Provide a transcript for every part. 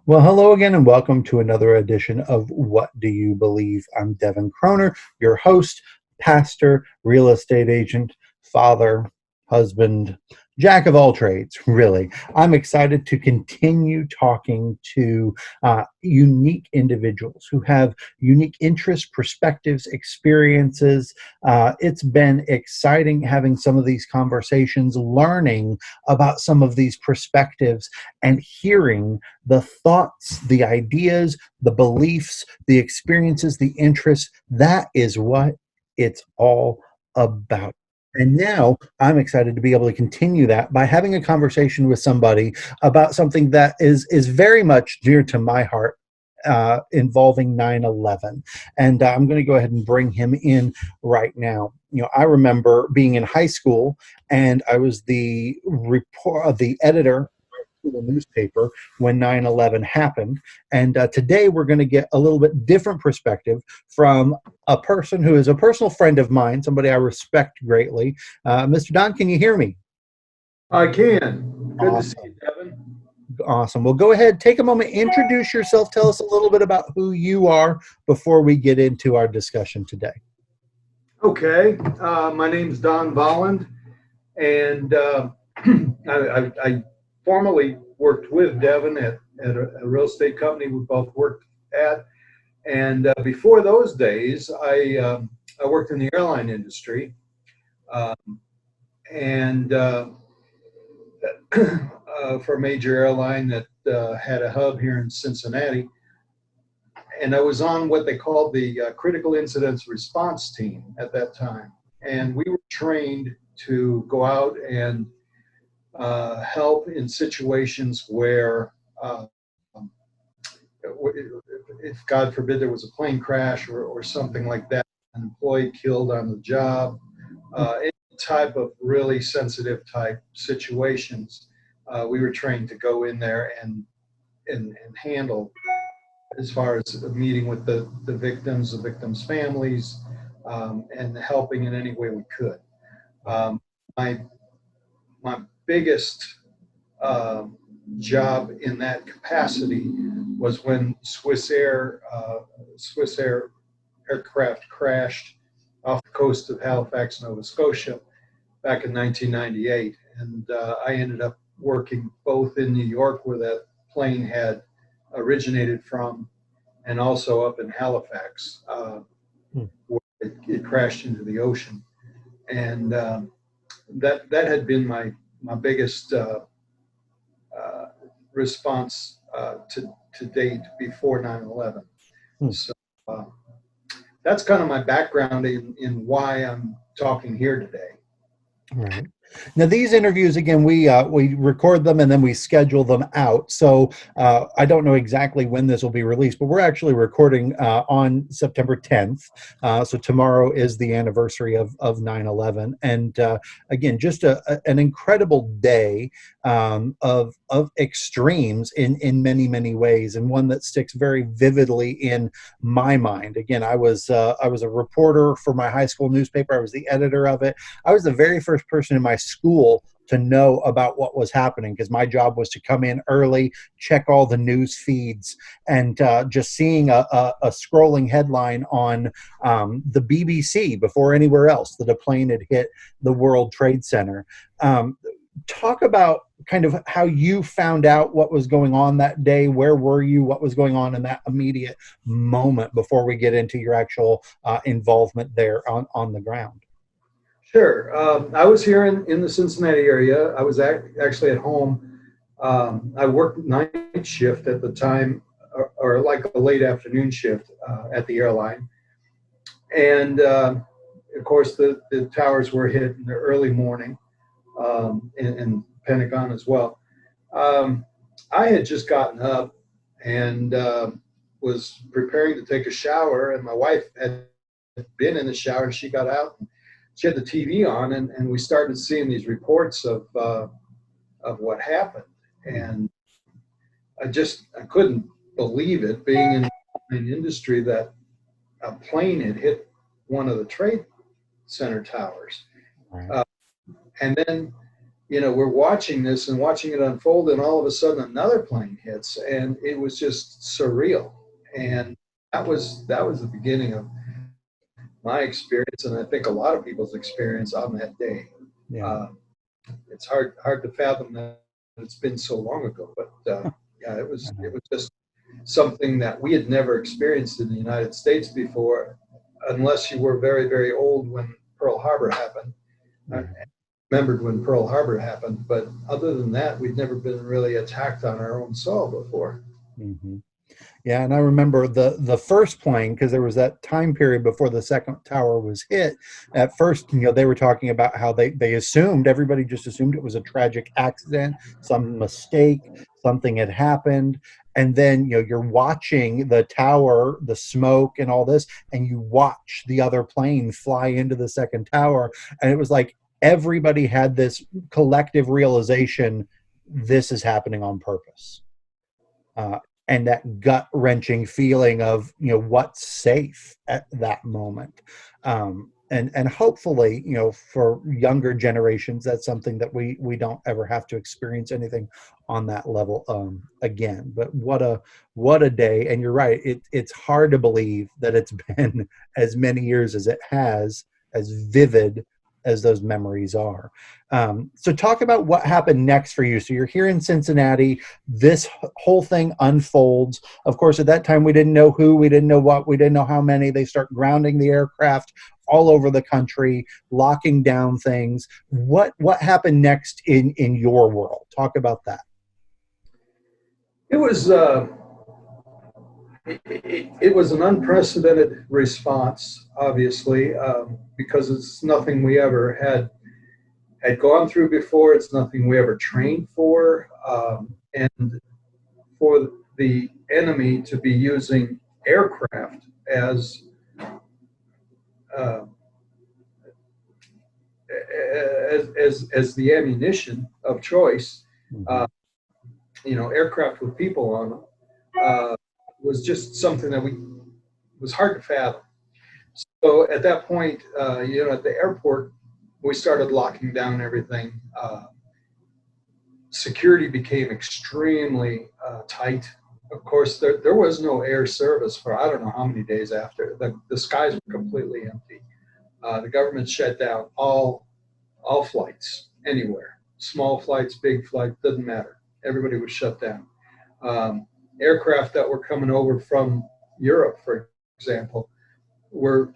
Well, hello again, and welcome to another edition of What Do You Believe? I'm Devin Croner, your host, pastor, real estate agent, father, husband, jack of all trades, really. I'm excited to continue talking to unique individuals who have unique interests, perspectives, experiences. It's been exciting having some of these conversations, learning about some of these perspectives, and hearing the thoughts, the ideas, the beliefs, the experiences, the interests. That is what it's all about. And now I'm excited to be able to continue that by having a conversation with somebody about something that is very much dear to my heart, involving 9/11. And I'm going to go ahead and bring him in right now. I remember being in high school, and I was the editor the newspaper when 9/11 happened. And today we're going to get a little bit different perspective from a person who is a personal friend of mine, somebody I respect greatly. Mr. Don, can you hear me? I can. Good to see you, Awesome. Devin. Awesome. Well, go ahead, take a moment, introduce yourself, tell us a little bit about who you are before we get into our discussion today. Okay. My name's Don Volland, and I formerly worked with Devin at a real estate company we both worked at. And before those days, I worked in the airline industry, um, and for a major airline that had a hub here in Cincinnati. And I was on what they called the critical incidents response team at that time. And we were trained to go out and help in situations where, if God forbid there was a plane crash or something like that, an employee killed on the job, any type of really sensitive type situations, we were trained to go in there and handle as far as a meeting with the victims' families, and helping in any way we could. Um, my my biggest job in that capacity was when Swiss Air aircraft crashed off the coast of Halifax, Nova Scotia, back in 1998, and I ended up working both in New York, where that plane had originated from, and also up in Halifax, Hmm. where it crashed into the ocean. And that had been my biggest uh, response to date before 9/11. Hmm. So uh, that's kind of my background in why I'm talking here today. Right. Now, these interviews, again, we record them and then we schedule them out. So I don't know exactly when this will be released, but we're actually recording on September 10th. So tomorrow is the anniversary of 9/11. And again, just an incredible day, of extremes in many, many ways, and one that sticks very vividly in my mind. Again, I was a reporter for my high school newspaper. I was the editor of it. I was the very first person in my school to know about what was happening, because my job was to come in early, check all the news feeds, and just seeing a scrolling headline on the BBC before anywhere else that a plane had hit the World Trade Center. Talk about kind of how you found out what was going on that day. Where were you? What was going on in that immediate moment before we get into your actual involvement there on the ground? Sure. I was here in the Cincinnati area. I was actually at home. I worked night shift at the time, or like a late afternoon shift at the airline. And of course, the towers were hit in the early morning, and Pentagon as well. Um, I had just gotten up and was preparing to take a shower, and my wife had been in the shower, and she got out. And she had the TV on, and we started seeing these reports of what happened, and I couldn't believe it, being in an industry that a plane had hit one of the trade center towers. Right. Uh, and then, we're watching this and watching it unfold, and all of a sudden another plane hits, and it was just surreal. And that was the beginning of my experience, and I think a lot of people's experience on that day. Yeah. Uh, it's hard to fathom that it's been so long ago, but yeah, it was just something that we had never experienced in the United States before, unless you were very, very old when Pearl Harbor happened. I Right. remembered when Pearl Harbor happened, but other than that, we'd never been really attacked on our own soil before. Hmm. Yeah, and I remember the first plane, because there was that time period before the second tower was hit. At first, they were talking about how they assumed, everybody just assumed it was a tragic accident, some mistake, something had happened. And then, you're watching the tower, the smoke and all this, and you watch the other plane fly into the second tower. And it was like everybody had this collective realization, this is happening on purpose. uh, and that gut wrenching feeling of what's safe at that moment. And hopefully, for younger generations, that's something that we don't ever have to experience anything on that level again. But what a day. And you're right, it's hard to believe that it's been as many years as it has, as vivid as those memories are. So talk about what happened next for you. So you're here in Cincinnati, this whole thing unfolds. Of course, at that time, we didn't know who, we didn't know what, we didn't know how many. They start grounding the aircraft all over the country, locking down things. What happened next in your world? Talk about that. It was it was an unprecedented response, obviously, because it's nothing we ever had gone through before. It's nothing we ever trained for, and for the enemy to be using aircraft uh, as the ammunition of choice. Mhm. Uh, Aircraft with people on them uh, was just something that we was hard to fathom. So at that point, at the airport, we started locking down everything. Security became extremely tight. Of course, there was no air service for I don't know how many days after. The skies were completely empty. The government shut down all flights anywhere. Small flights, big flights, doesn't matter. Everybody was shut down. Um, Aircraft that were coming over from Europe, for example, were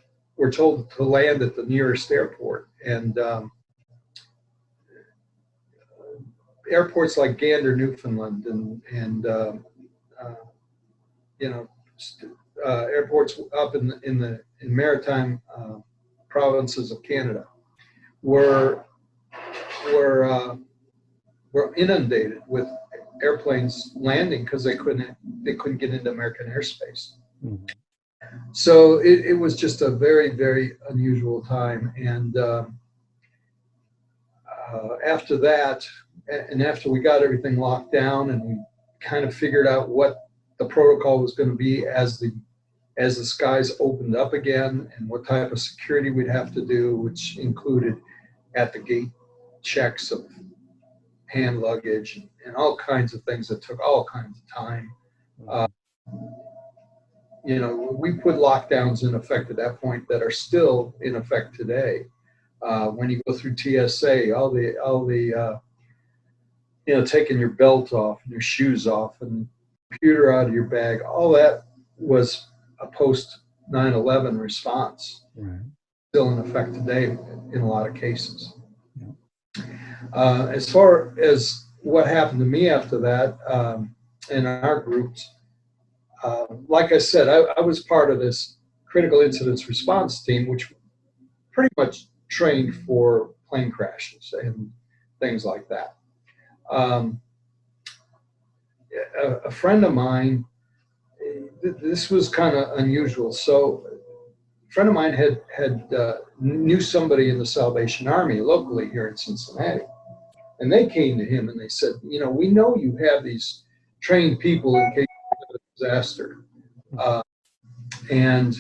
told to land at the nearest airport. And airports like Gander, Newfoundland, and uh, you know, airports up in maritime provinces of Canada were were uh, were inundated with airplanes landing because they couldn't get into American airspace. Mhm. So it was just a very, very unusual time. And after that, and after we got everything locked down and we kind of figured out what the protocol was going to be as the skies opened up again, and what type of security we'd have to do, which included at the gate checks of hand luggage and all kinds of things that took all kinds of time. Uh, Mhm. we put lockdowns in effect at that point that are still in effect today. When you go through TSA, taking your belt off and your shoes off and computer out of your bag, all that was a post 9/11 response, Right. still in effect today in a lot of cases. Yeah. As far as what happened to me after that, in our groups, like I said, I was part of this critical incidents response team, which pretty much trained for plane crashes and things like that. Um, a friend of mine, this was kind of unusual. So, a friend of mine had knew somebody in the Salvation Army locally here in Cincinnati, and they came to him and they said, we know you have these trained people in case of a disaster, uh, and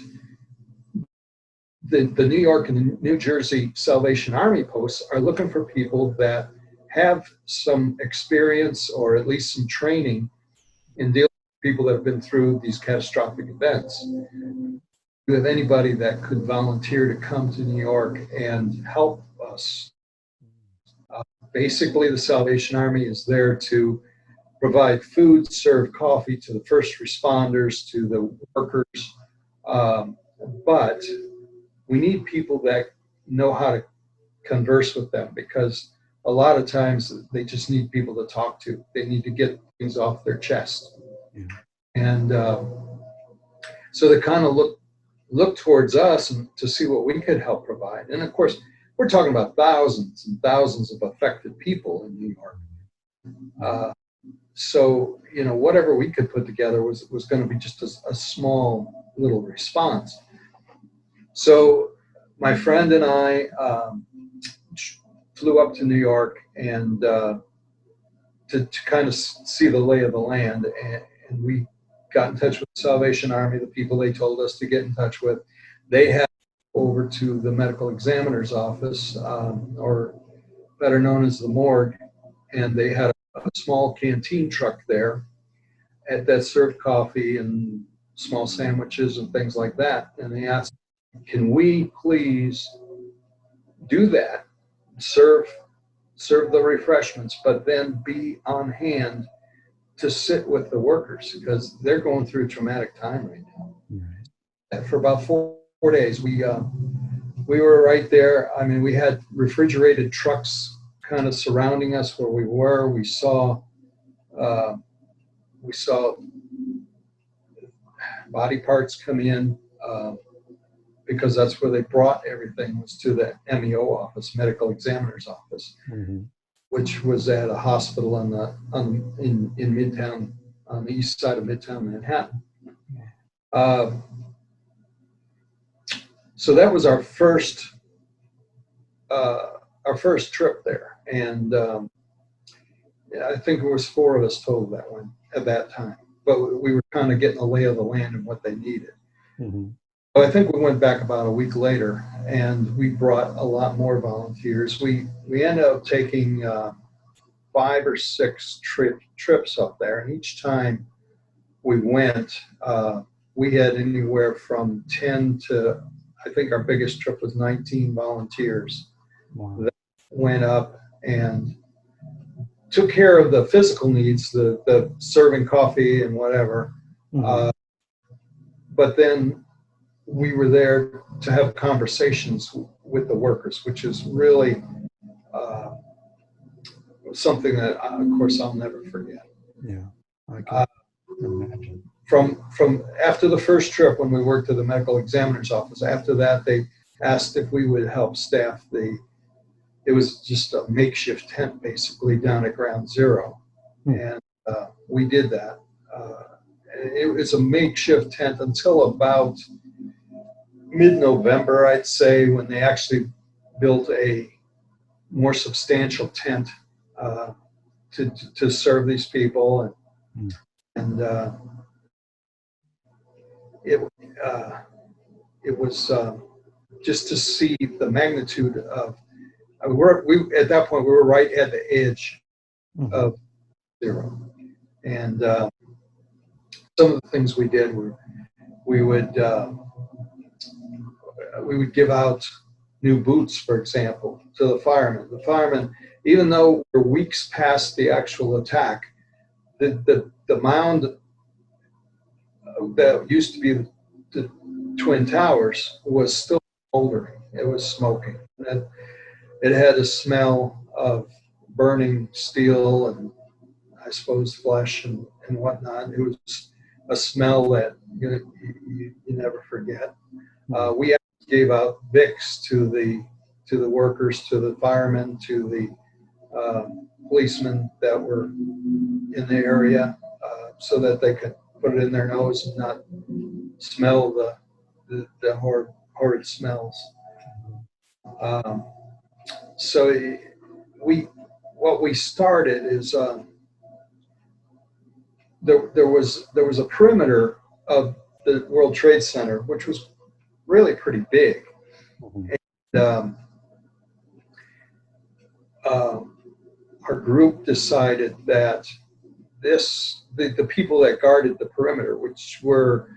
the New York and the New Jersey Salvation Army posts are looking for people that have some experience or at least some training in dealing with people that have been through these catastrophic events. Do you have anybody that could volunteer to come to New York and help us? Basically, the Salvation Army is there to provide food, serve coffee to the first responders, to the workers. Um, but we need people that know how to converse with them, because a lot of times they just need people to talk to. They need to get things off their chest. Yeah. And so they kind of look towards us and to see what we could help provide. And of course, we're talking about thousands and thousands of affected people in New York. So, whatever we could put together was going to be just a small little response. So my friend and I flew up to New York and to kind of see the lay of the land. And we got in touch with the Salvation Army, the people they told us to get in touch with. They had over to the medical examiner's office, or better known as the morgue, and they had a small canteen truck there that served coffee and small sandwiches and things like that. And they asked, can we please do that, serve the refreshments, but then be on hand to sit with the workers, because they're going through a traumatic time right now. And for about 4 days, we were right there. I mean, we had refrigerated trucks kind of surrounding us where we were. We saw body parts come in, because that's where they brought everything, was to the MEO office, medical examiner's office, which was at a hospital in Midtown, on the east side of Midtown Manhattan. So that was our first trip there, and I think it was 4 of us total that one at that time. But we were kind of getting a lay of the land and what they needed. So I think we went back about a week later, and we brought a lot more volunteers. We ended up taking 5 or 6 trips up there, and each time we went, we had anywhere from 10 to, I think our biggest trip was 19 volunteers. Wow. That went up and took care of the physical needs, the serving coffee and whatever. But then we were there to have conversations with the workers, which is really something that, of course, I'll never forget. Yeah, I can imagine. From after the first trip, when we worked at the medical examiner's office, after that, they asked if we would help staff it was just a makeshift tent, basically, down at Ground Zero. And we did that. It was a makeshift tent until about mid-November, I'd say, when they actually built a more substantial tent to serve these people. And it was just to see the magnitude of, we at that point, we were right at the edge of zero. And some of the things we did were we would give out new boots, for example, to the firemen. The firemen, even though we're weeks past the actual attack, the mound that used to be the Twin Towers was still smoldering. It was smoking. It had a smell of burning steel and, I suppose, flesh and whatnot. It was a smell that you never forget. We gave out Vicks to the workers, to the firemen, to the policemen that were in the area, so that they could put it in their nose and not smell the horrid smells. So what we started is there was a perimeter of the World Trade Center, which was really pretty big. And our group decided that the people that guarded the perimeter, which were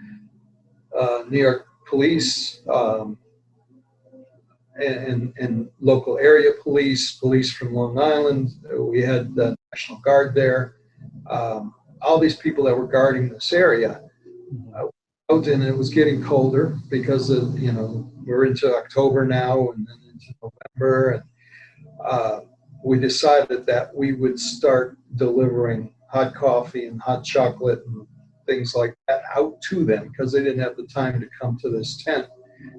New York police, and local area police from Long Island. We had the National Guard there. All these people that were guarding this area. And it was getting colder because we're into October now and then into November, and we decided that we would start delivering hot coffee and hot chocolate and things like that out to them because they didn't have the time to come to this tent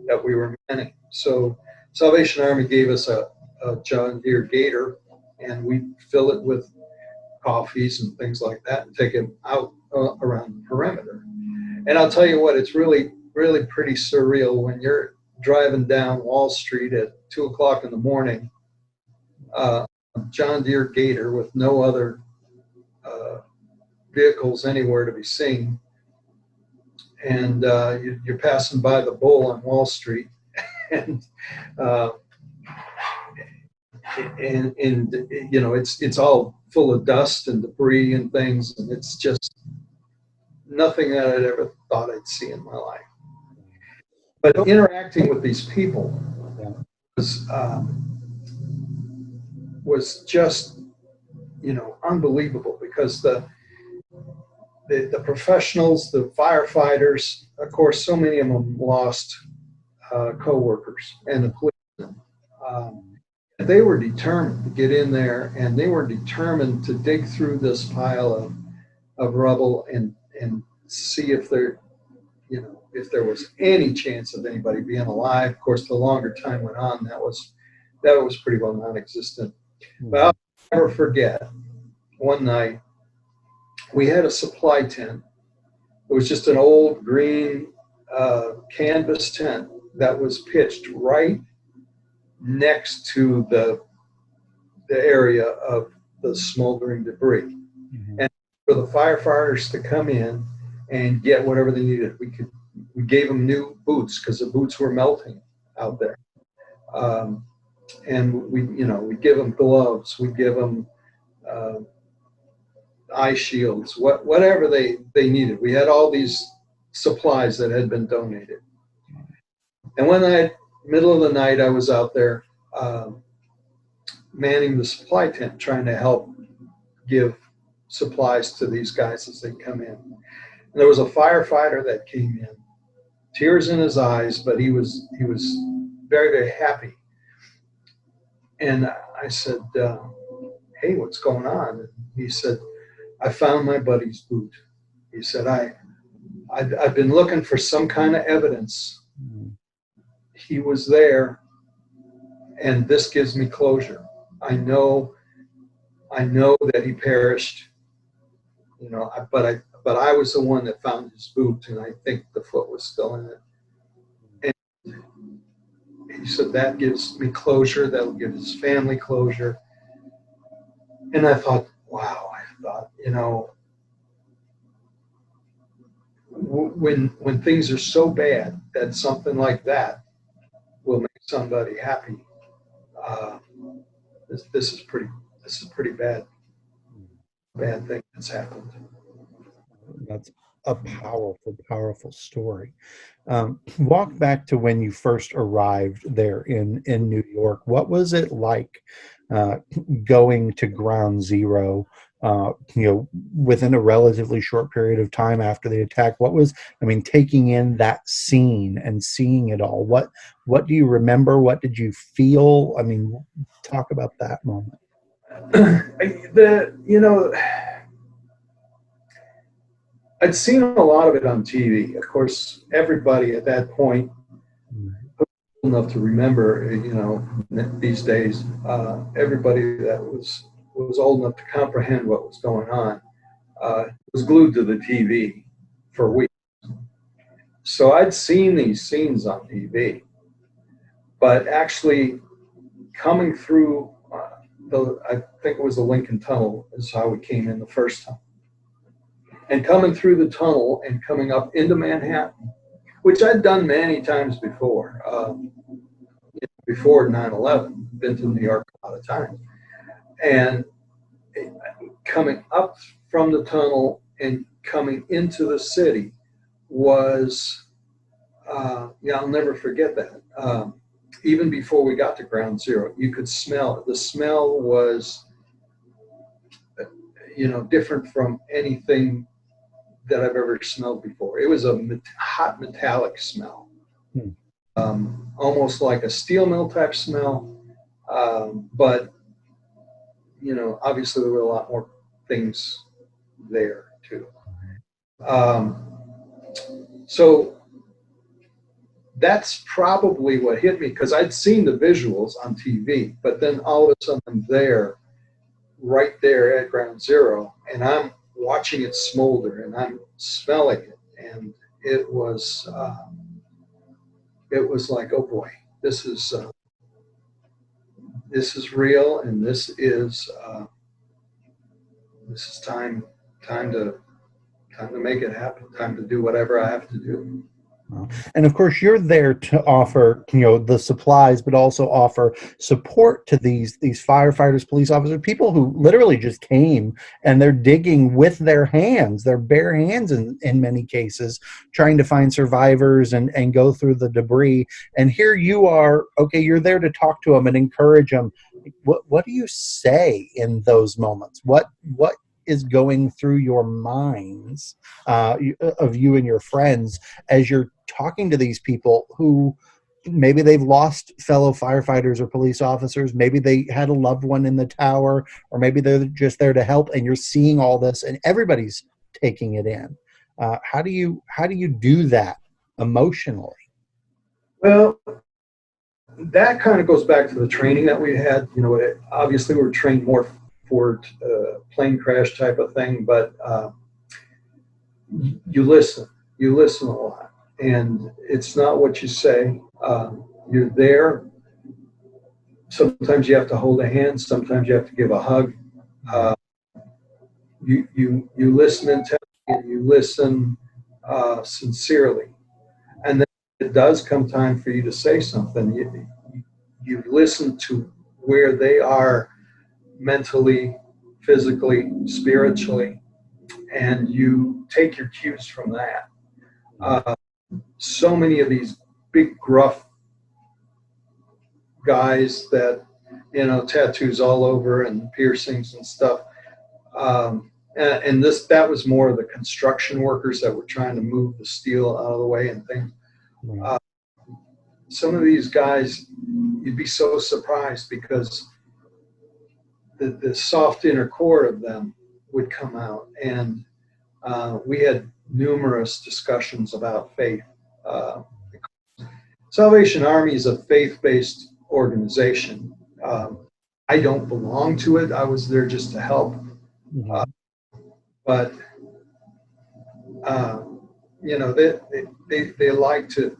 that we were manning. So Salvation Army gave us a John Deere Gator, and we fill it with coffees and things like that and take them out around the perimeter. And I'll tell you what, it's really, really pretty surreal when you're driving down Wall Street at 2 o'clock in the morning, John Deere Gator with no other vehicles anywhere to be seen. And you're passing by the Bull on Wall Street, and it's all full of dust and debris and things, and it's just nothing that I'd ever thought I'd see in my life. But interacting with these people was just unbelievable, because the professionals, the firefighters, of course, so many of them lost co-workers, and the policemen. They were determined to get in there, and they were determined to dig through this pile of rubble and see if there was any chance of anybody being alive. Of course, the longer time went on, that was pretty well non-existent. But I'll never forget, one night we had a supply tent. It was just an old green canvas tent that was pitched right next to the area of the smoldering debris. Mm-hmm. And for the firefighters to come in and get whatever they needed, we gave them new boots because the boots were melting out there. And we give them gloves, we give them eye shields, whatever they needed. We had all these supplies that had been donated. And one night, middle of the night, I was out there manning the supply tent, trying to help give supplies to these guys as they come in. And there was a firefighter that came in, tears in his eyes, but he was very, very happy. And I said, "Hey, what's going on?" And he said, "I found my buddy's boot." He said, I've been looking for some kind of evidence. He was there, and this gives me closure. I know that he perished, but I was the one that found his boot, and I think the foot was still in it. And he said, that gives me closure. That'll give his family closure. And I thought, wow, when things are so bad that something like that will make somebody happy, this is pretty bad thing that's happened. That's a powerful story. Walk back to when you first arrived there in New York. What was it like going to ground zero, within a relatively short period of time after the attack? Taking in that scene and seeing it all, what do you remember? What did you feel? Talk about that moment. I'd seen a lot of it on TV. Of course, everybody at that point, old enough to remember, these days, everybody that was old enough to comprehend what was going on was glued to the TV for weeks. So I'd seen these scenes on TV, but actually coming through I think it was the Lincoln Tunnel is how we came in the first time. And coming through the tunnel and coming up into Manhattan, which I'd done many times before 9/11, been to New York a lot of times. And coming up from the tunnel and coming into the city was, yeah, I'll never forget that. Even before we got to ground zero, you could smell it. The smell was, different from anything that I've ever smelled before. It was a hot metallic smell, Hmm. almost like a steel mill type smell. But obviously there were a lot more things there too. Um, so that's probably what hit me, because I'd seen the visuals on TV, but then all of a sudden I'm there, right there at ground zero, and I'm watching it smolder and I'm smelling it, and it was like, oh boy, this is real, and this is time to time to make it happen, time to do whatever I have to do. And of course, you're there to offer, the supplies, but also offer support to these firefighters, police officers, people who literally just came and they're digging with their hands, their bare hands in many cases, trying to find survivors and go through the debris. And here you are, okay, you're there to talk to them and encourage them. What do you say in those moments? What is going through your minds, of you and your friends, as you're talking to these people who maybe they've lost fellow firefighters or police officers, maybe they had a loved one in the tower, or maybe they're just there to help, and you're seeing all this and everybody's taking it in. How do you do that emotionally? Well, that kind of goes back to the training that we had. Obviously we were trained more for plane crash type of thing, but you listen. You listen a lot, and it's not what you say. You're there. Sometimes you have to hold a hand. Sometimes you have to give a hug. Uh, you listen intently, and you listen sincerely, and then it does come time for you to say something. You listen to where they are mentally, physically, spiritually, and you take your cues from that. Uh, so many of these big, gruff guys that, tattoos all over and piercings and stuff. And that was more of the construction workers that were trying to move the steel out of the way and things. Uh, some of these guys, you'd be so surprised, because the soft inner core of them would come out, and we had numerous discussions about faith. Uh, Salvation Army is a faith-based organization. I don't belong to it. I was there just to help. Uh, Mhm. but uh, they like to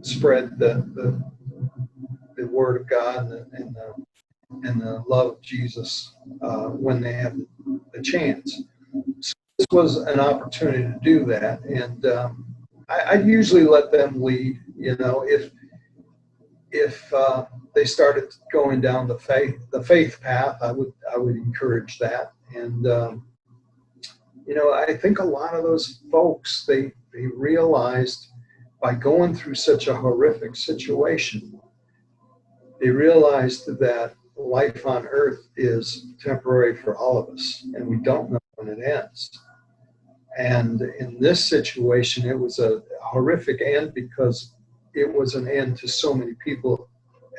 spread the word of God and the love of Jesus when they have the chance. So this was an opportunity to do that, and I usually let them lead. If they started going down the faith path, I would encourage that. And I think a lot of those folks, they realized, by going through such a horrific situation, they realized that life on earth is temporary for all of us, and we don't know when it ends. And in this situation, it was a horrific end, because it was an end to so many people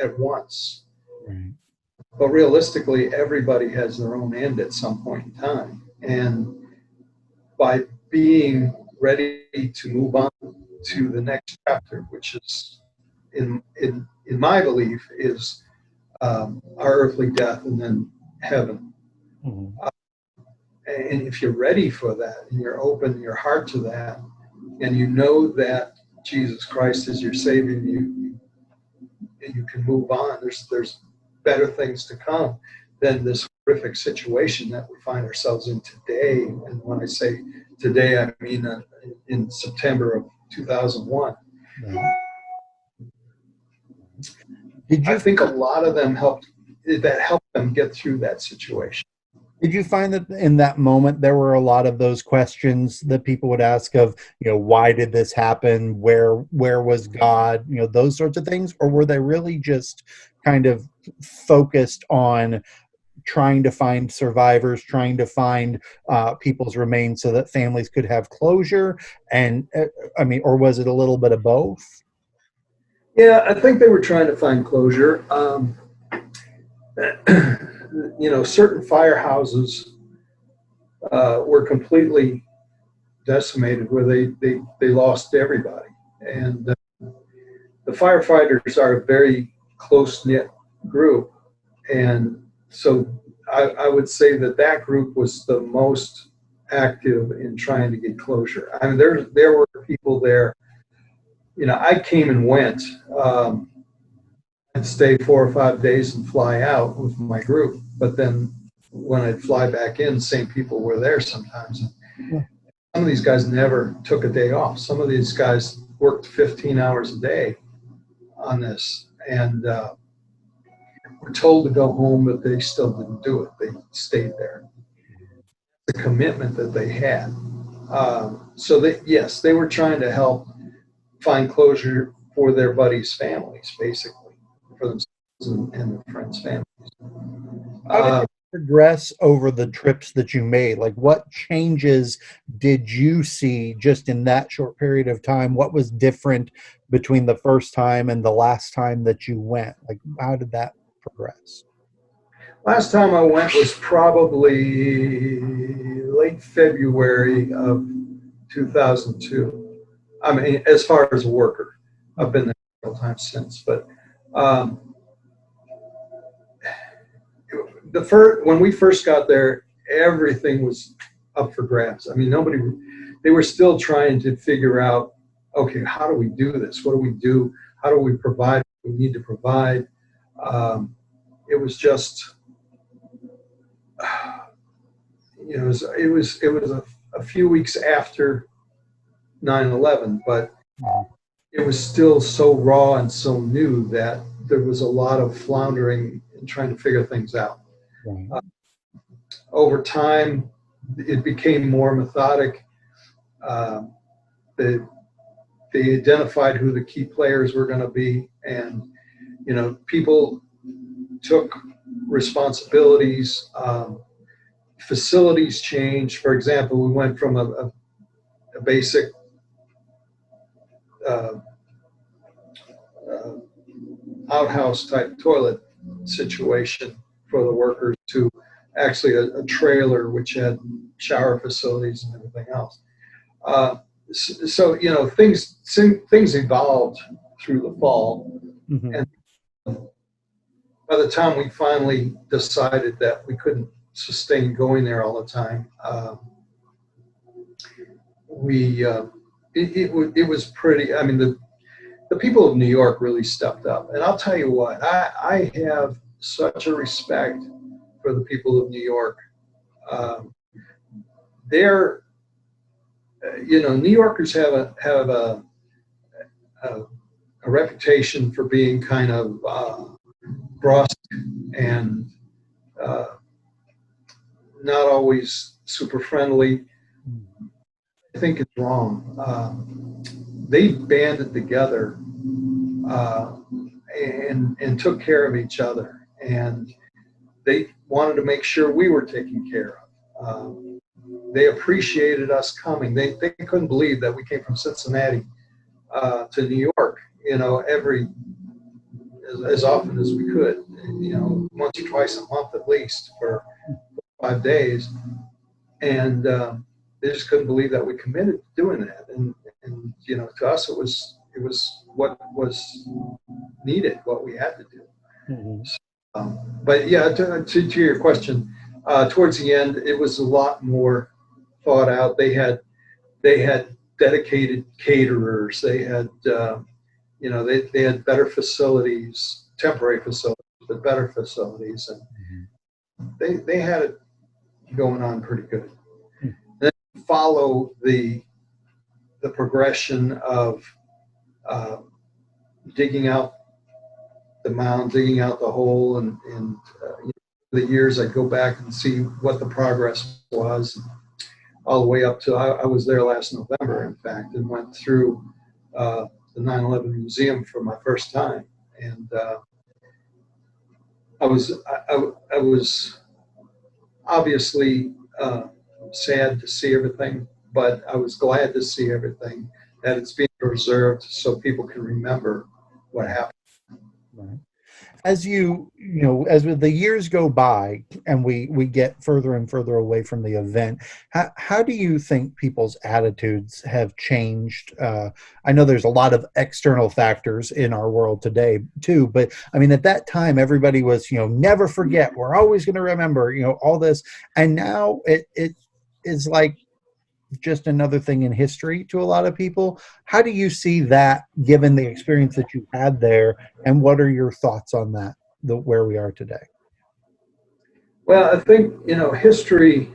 at once. Right. But realistically, everybody has their own end at some point in time. And by being ready to move on to the next chapter, which is, in my belief, is our earthly death and then heaven. Mhm. And if you're ready for that, and you're open your heart to that, and you know that Jesus Christ is your Savior, and you can move on. There's better things to come than this horrific situation that we find ourselves in today. And when I say today, I mean in September of 2001. Right. Did I you think a lot of them helped them get through that situation. Did you find that in that moment there were a lot of those questions that people would ask of, why did this happen? Where was God? Those sorts of things, or were they really just kind of focused on trying to find survivors, trying to find people's remains so that families could have closure? And or was it a little bit of both? Yeah, I think they were trying to find closure. Certain firehouses were completely decimated, where they lost everybody. And the firefighters are a very close knit group, and so I would say that group was the most active in trying to get closure. I mean, there were people there. I came and went. I'd stay 4 or 5 days and fly out with my group, but then when I'd fly back in, same people were there sometimes. Some of these guys never took a day off. Some of these guys worked 15 hours a day on this, and were told to go home, but they still didn't do it. They stayed there. The commitment that they had. So yes, they were trying to help find closure for their buddies' families, basically, for themselves and their friends' families. How did it progress over the trips that you made? Like, what changes did you see just in that short period of time? What was different between the first time and the last time that you went? Like, how did that progress? Last time I went was probably late February of 2002. I mean, as far as a worker, I've been there several times since. But um, when we first got there, everything was up for grabs. I mean, they were still trying to figure out, okay, how do we do this? What do we do? How do we provide what we need to provide? It was just, it was a few weeks after 9/11, but it was still so raw and so new that there was a lot of floundering and trying to figure things out. Right. Over time, it became more methodic. They, they identified who the key players were going to be, and people took responsibilities. Facilities changed. For example, we went from a basic uh, uh, outhouse type toilet situation for the workers to actually a trailer which had shower facilities and everything else. So things evolved through the fall, Mm-hmm. and by the time we finally decided that we couldn't sustain going there all the time, we it was pretty. I mean, the people of New York really stepped up, and I'll tell you what, I have such a respect for the people of New York. Um, they're New Yorkers a, a reputation for being kind of brusque and uh, not always super friendly. I think it's wrong. They banded together uh, and took care of each other, and they wanted to make sure we were taken care of. They appreciated us coming. They couldn't believe that we came from Cincinnati to New York, as often as we could, once or twice a month at least for 5 days. And they just couldn't believe that we committed to doing that. And to us, it was what was needed, what we had to do. Mm-hmm. But yeah, to your question, towards the end, it was a lot more thought out. They had dedicated caterers. They had they had better facilities, temporary facilities, but better facilities, and they had it going on pretty good. Then follow the progression of uh, digging out the mound, digging out the hole, and the years, I'd go back and see what the progress was, all the way up to I was there last November, in fact, and went through uh, the 9/11 museum for my first time, and I was obviously sad to see everything, but I was glad to see everything, that it's being preserved so people can remember what happened. Right. As as the years go by and we get further and further away from the event, how do you think people's attitudes have changed? I know there's a lot of external factors in our world today too, but I mean, at that time, everybody was, never forget, we're always going to remember, all this. And now it is like just another thing in history to a lot of people. How do you see that, given the experience that you had there, and what are your thoughts on that, where we are today? Well, I think history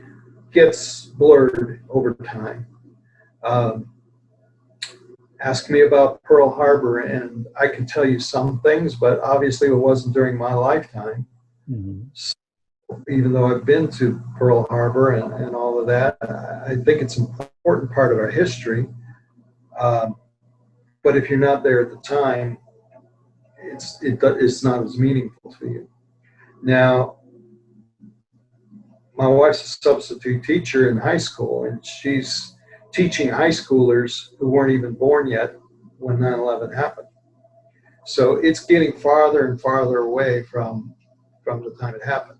gets blurred over time. Um, Ask me about Pearl Harbor, and I can tell you some things, but obviously it wasn't during my lifetime. Mhm. Even though I've been to Pearl Harbor and all of that, I think it's an important part of our history. Um, but if you're not there at the time, it's not as meaningful to you. Now, my wife's a substitute teacher in high school, and she's teaching high schoolers who weren't even born yet when 9/11 happened. So it's getting farther and farther away from the time it happened.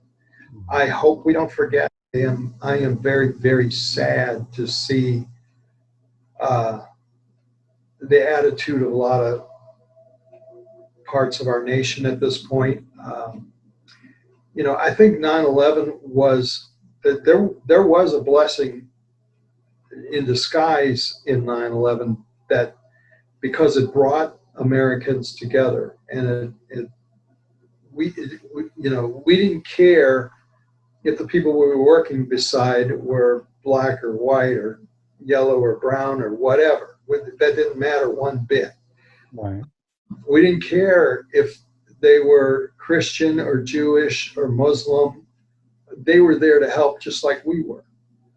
I hope we don't forget. I am very, very sad to see uh, the attitude of a lot of parts of our nation at this point. I think 9/11 was that there was a blessing in disguise in 9/11, that because it brought Americans together, and we didn't care if the people we were working beside were black or white or yellow or brown or whatever. That didn't matter one bit. Right. We didn't care if they were Christian or Jewish or Muslim. They were there to help just like we were.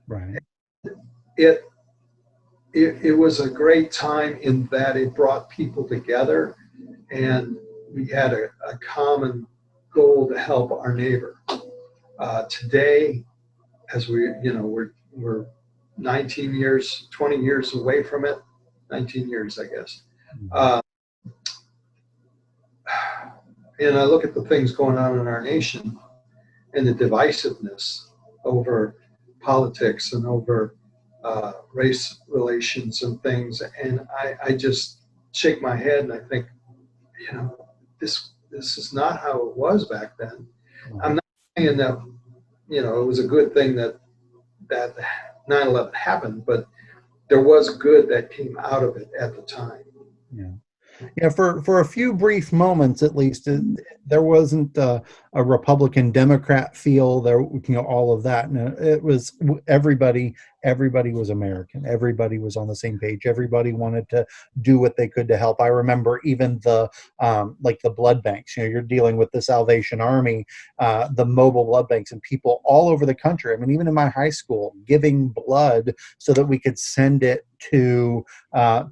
Right. It it was a great time in that it brought people together, and we had a common goal to help our neighbor. Today, as we're 19 years, 20 years away from it, 19 years, I guess. Mhm. Uh, and I look at the things going on in our nation and the divisiveness over politics and over race relations and things, and I just shake my head and I think, this is not how it was back then. I'm Right. not saying that it was a good thing that 9/11 happened, but there was good that came out of it at the time. Yeah. Yeah, for a few brief moments at least, there wasn't a Republican Democrat feel there, all of that. And it was everybody was American. Everybody was on the same page. Everybody wanted to do what they could to help. I remember even the like the blood banks. You're dealing with the Salvation Army, the mobile blood banks, and people all over the country. I mean, even in my high school, giving blood so that we could send it to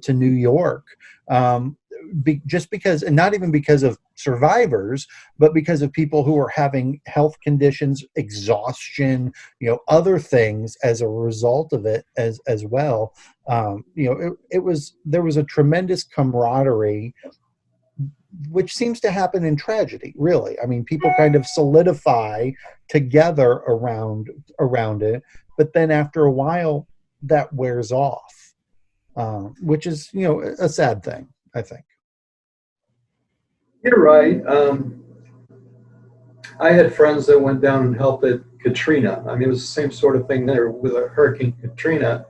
New York. Um, just because, and not even because of survivors, but because of people who are having health conditions, exhaustion, other things as a result of it as well. It was, there was a tremendous camaraderie, which seems to happen in tragedy, really. I mean, people kind of solidify together around it, but then after a while that wears off, which is, a sad thing, I think. You're right. I had friends that went down and helped at Katrina. I mean, it was the same sort of thing there with a Hurricane Katrina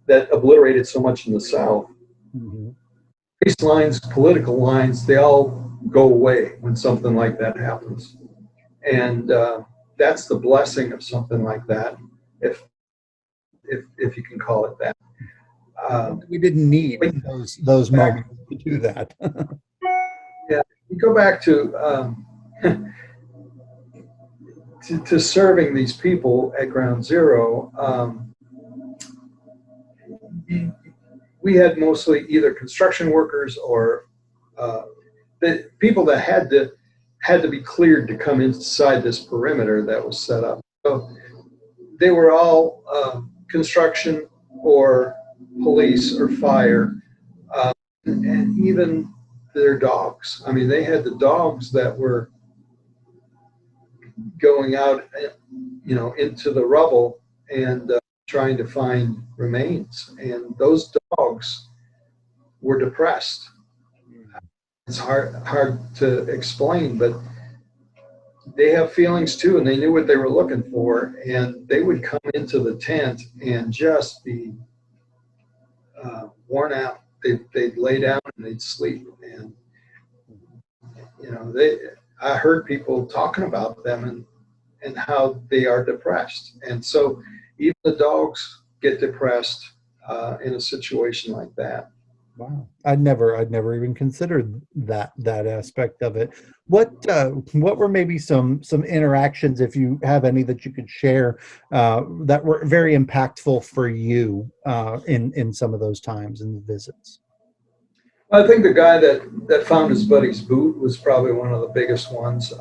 that obliterated so much in the South. Mhm. Race lines, political lines, they all go away when something like that happens. And that's the blessing of something like that, if if you can call it that. We didn't need But those back, moments to do that. yeah, you go back to to serving these people at Ground Zero, we had mostly either construction workers or the people that had to be cleared to come inside this perimeter that was set up. So they were all construction or police or fire, and even their dogs. I mean, they had the dogs that were going out, into the rubble and trying to find remains. And those dogs were depressed. It's hard to explain, but they have feelings too, and they knew what they were looking for. And they would come into the tent and just be worn out. They'd lay down and they'd sleep. And I heard people talking about them and how they are depressed. And so even the dogs get depressed in a situation like that. Wow. I'd never even considered that aspect of it. What were maybe some interactions, if you have any that you could share, that were very impactful for you in some of those times and visits? I think the guy that found his buddy's boot was probably one of the biggest ones.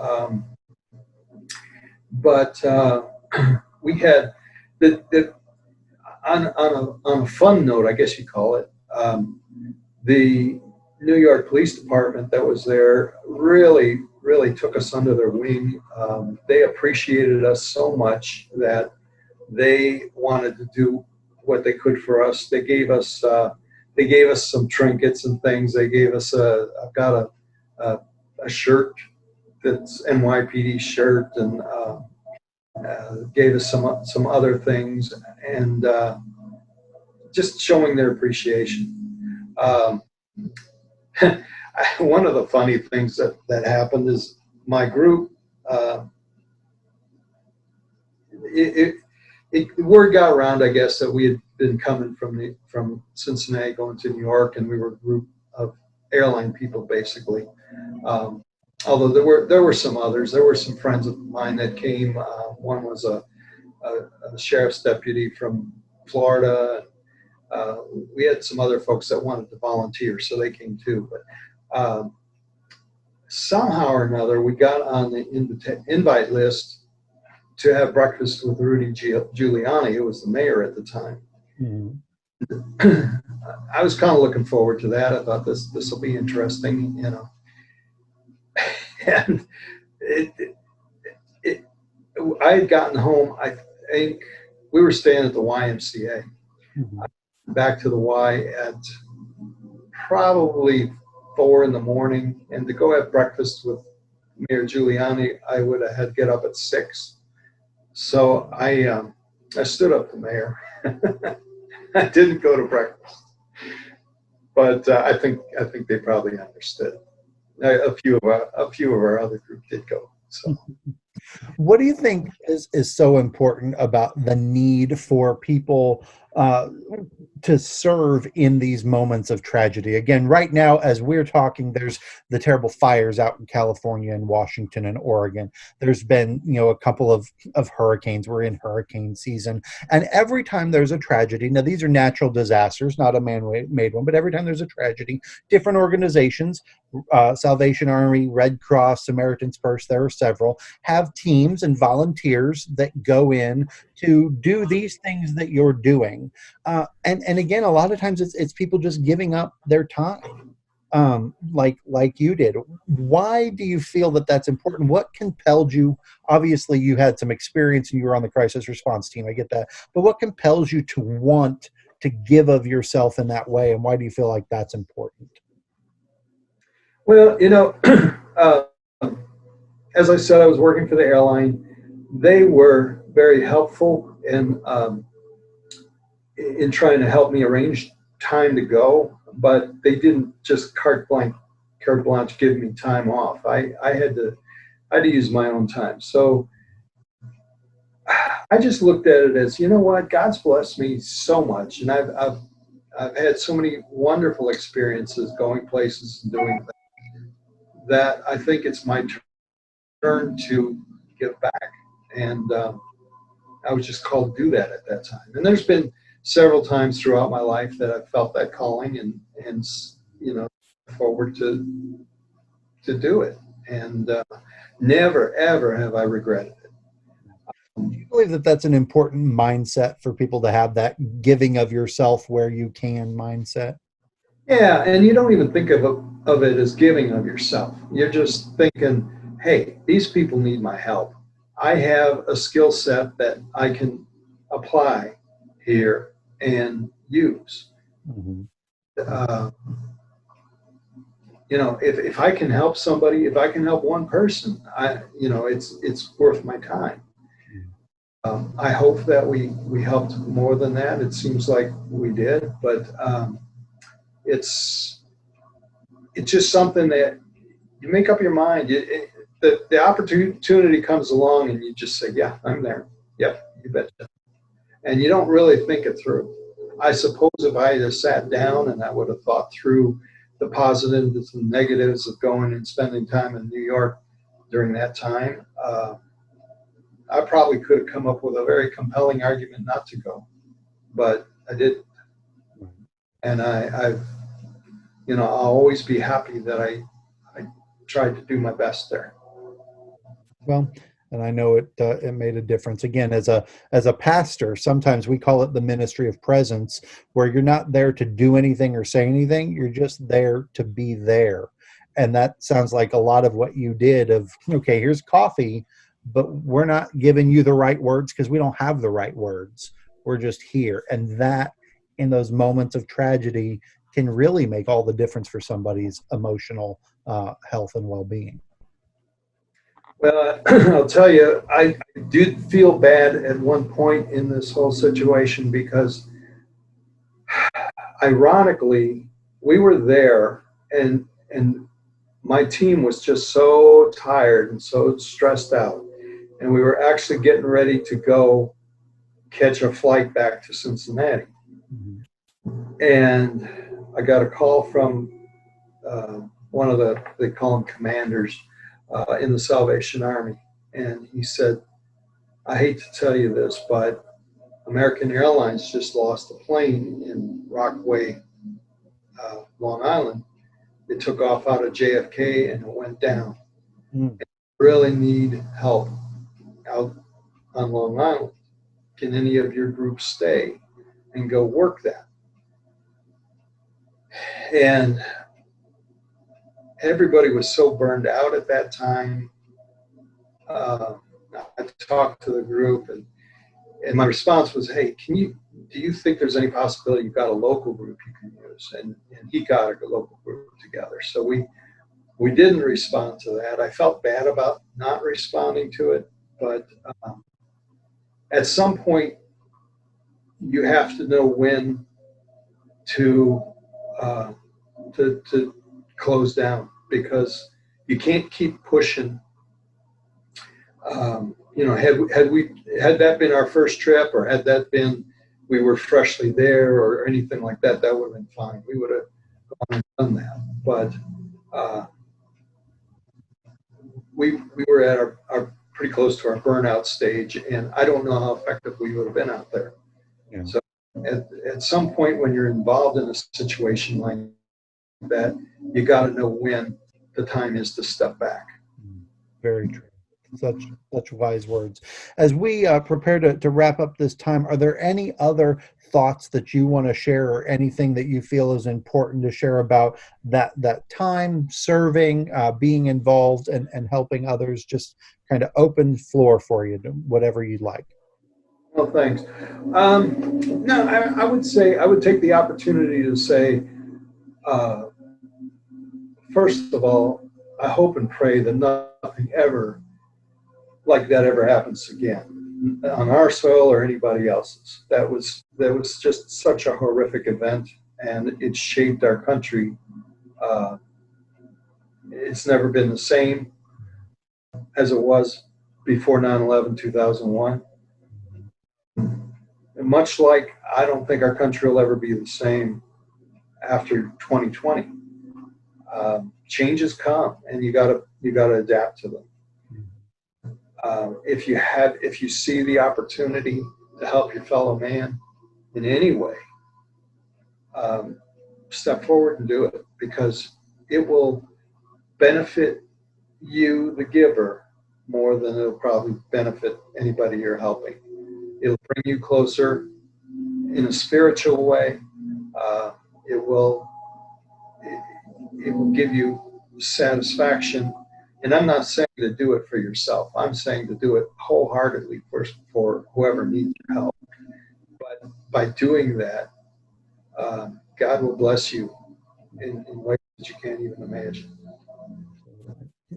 But we had the on a fun note, I guess you call it. The New York Police Department that was there really, really took us under their wing. They appreciated us so much that they wanted to do what they could for us. They gave us some trinkets and things. They gave us I've got a shirt that's NYPD shirt, and gave us some other things, and just showing their appreciation. One of the funny things that happened is my group. The word got around, I guess, that we had been coming from Cincinnati going to New York, and we were a group of airline people, basically. Although there were some others. There were some friends of mine that came. One was a sheriff's deputy from Florida. We had some other folks that wanted to volunteer, so they came too. But somehow or another, we got on the invite list to have breakfast with Rudy Giuliani, who was the mayor at the time. Mm-hmm. I was kind of looking forward to that. I thought this will be interesting, And I had gotten home. I think we were staying at the YMCA. Mm-hmm. Back to the Y at probably 4 a.m, and to go have breakfast with Mayor Giuliani, I would have had to get up at 6. So I stood up to Mayor. I didn't go to breakfast, but I think they probably understood. A few of our other group did go. So. What do you think is so important about the need for people to serve in these moments of tragedy? Again, right now, as we're talking, there's the terrible fires out in California and Washington and Oregon. There's been, a couple of hurricanes. We're in hurricane season. And every time there's a tragedy, now these are natural disasters, not a man-made one, but every time there's a tragedy, different organizations, Salvation Army, Red Cross, Samaritan's Purse, there are several, have teams and volunteers that go in to do these things that you're doing. And again, a lot of times it's people just giving up their time, like you did. Why do you feel that that's important? What compelled you? Obviously, you had some experience and you were on the crisis response team. I get that. But what compels you to want to give of yourself in that way? And why do you feel like that's important? Well, as I said, I was working for the airline. They were very helpful in trying to help me arrange time to go, but they didn't just carte blanche give me time off. I had to use my own time. So I just looked at it as, what, God's blessed me so much, and I've had so many wonderful experiences going places and doing things that I think it's my turn to give back. And I was just called to do that at that time. And there's been several times throughout my life that I've felt that calling and forward to do it. And never, ever have I regretted it. Do you believe that that's an important mindset for people to have, that giving of yourself where you can mindset? Yeah, and you don't even think of it as giving of yourself. You're just thinking, hey, these people need my help. I have a skill set that I can apply here and use. Mhm. Uh, if I can help somebody, if I can help one person, it's worth my time. I hope that we helped more than that. It seems like we did, but it's it's just something that you make up your mind. The opportunity comes along, and you just say, "Yeah, I'm there. Yep, you betcha." And you don't really think it through. I suppose if I had just sat down and I would have thought through the positives and negatives of going and spending time in New York during that time, I probably could have come up with a very compelling argument not to go, but I didn't. And I'll always be happy that I tried to do my best there. Well, and I know it made a difference. Again, as a pastor, sometimes we call it the ministry of presence, where you're not there to do anything or say anything. You're just there to be there, and that sounds like a lot of what you did. Of, okay, here's coffee, but we're not giving you the right words because we don't have the right words. We're just here, and that in those moments of tragedy can really make all the difference for somebody's emotional health and well-being. Well, I'll tell you, I did feel bad at one point in this whole situation because, ironically, we were there and my team was just so tired and so stressed out, and we were actually getting ready to go catch a flight back to Cincinnati. Mhm. And I got a call from one of they call them commanders in the Salvation Army. And he said, I hate to tell you this, but American Airlines just lost a plane in Rockaway, Long Island. It took off out of JFK and it went down. Mm. Really need help out on Long Island. Can any of your groups stay and go work that? And everybody was so burned out at that time. Uh, I talked to the group, and my response was, "Hey, do you think there's any possibility you've got a local group you can use?" And he got a local group together. So we didn't respond to that. I felt bad about not responding to it, but at some point you have to know when to uh, to close down, because you can't keep pushing. Had that been our first trip, or had that been we were freshly there, or anything like that, that would have been fine. We would have gone and done that. But uh, we were at our pretty close to our burnout stage, and I don't know how effective we would have been out there. Yeah. So at some point when you're involved in a situation like that, you got to know when the time is to step back. Very true. Such wise words. As we prepare to wrap up this time, are there any other thoughts that you want to share, or anything that you feel is important to share about that time serving, being involved, and helping others? Just kind of open floor for you to whatever you'd like. Well, thanks. No, I would say I would take the opportunity to say, uh, first of all, I hope and pray that nothing ever like that ever happens again on our soil or anybody else's. That was just such a horrific event, and it shaped our country. Uh, it's never been the same as it was before 9/11, 2001. And much like I don't think our country will ever be the same after 2020. Changes come, and you gotta adapt to them. If you see the opportunity to help your fellow man in any way, step forward and do it, because it will benefit you, the giver, more than it'll probably benefit anybody you're helping. It'll bring you closer in a spiritual way. Uh, it will it will give you satisfaction. And I'm not saying to do it for yourself. I'm saying to do it wholeheartedly for whoever needs your help. But by doing that, God will bless you in ways that you can't even imagine.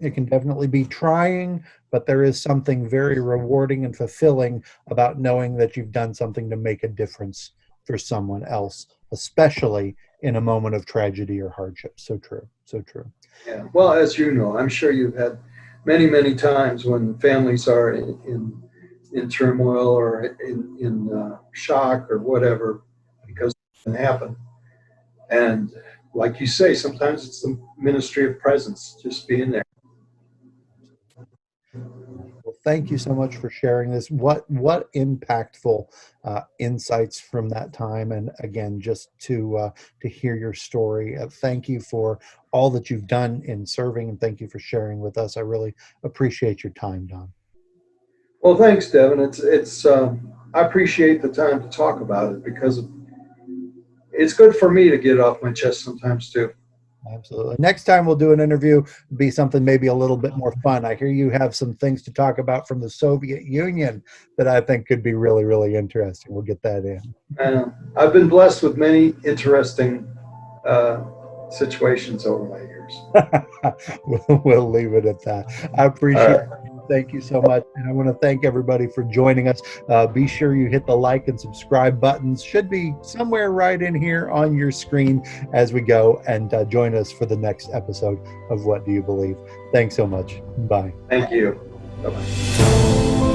It can definitely be trying, but there is something very rewarding and fulfilling about knowing that you've done something to make a difference for someone else, especially in a moment of tragedy or hardship. So true. So true. Yeah. Well, as you know, I'm sure you've had many, many times when families are in turmoil or in shock or whatever, because it can happen. And like you say, sometimes it's the ministry of presence, just being there. Well, thank you so much for sharing this. What impactful insights from that time, and again, just to hear your story. Thank you for all that you've done in serving, and thank you for sharing with us. I really appreciate your time, Don. Well, thanks, Devin. It's I appreciate the time to talk about it, because it's good for me to get it off my chest sometimes too. Absolutely. Next time we'll do an interview, be something maybe a little bit more fun. I hear you have some things to talk about from the Soviet Union that I think could be really, really interesting. We'll get that in. I've been blessed with many interesting uh, situations over my years. We'll leave it at that. I All appreciate right. it. Thank you so much. And I want to thank everybody for joining us. Be sure you hit the like and subscribe buttons. Should be somewhere right in here on your screen as we go. And join us for the next episode of What Do You Believe? Thanks so much. Bye. Thank you. Bye-bye.